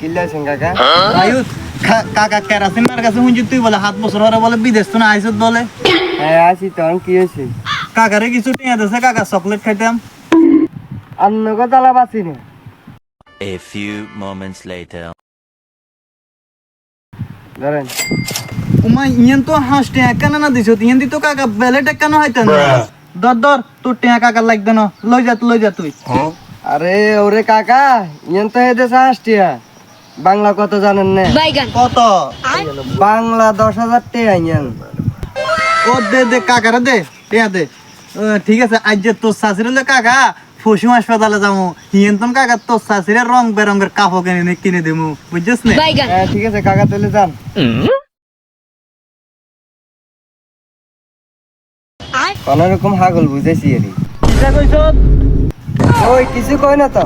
কিল্লা সিং কাকা আয়ুষ কাকা কেরাসিন মার কাছে শুনছি তুই বলে 7 বছর হরে বলে বিদেশ তো না আইছত বলে। হ্যাঁ আসি তখন কি হয়েছে কাকারে কিছু টিয়া দেছে, কাকা চকলেট খাইতাম। অন্য কথা লাভ আছি না A few moments later. ধরেন উমা ইয়ান তো হাঁস টিয়া কেন না দিছ, ইয়ান দি তো কাকা বেলেটা কেন হইতেন দর দর তোর টিয়া কাকা লাগবে না, লই যা তুই। আরে ওরে কাকা ইয়ান তো হেদে আসটিয়া বাংলা কত জানেন না কত? বাংলা 10,000 টাকা ইয়ান ও দে কাকারে দে টিয়া দে। ঠিক আছে, আজ যে তোর শাশুড়ি কাকা পশু হাসপাতালে যাবো, হিয়েন তো কাকা তোর শাশুড়ি রং বেরঙের কাপড় কিনে দেবো, বুঝছিস না? হ্যাঁ ঠিক আছে কাকা তাহলে যান কোন রকম হাগল বুঝেছি এরি কিটা কইছ? ওই কিছু কই না তো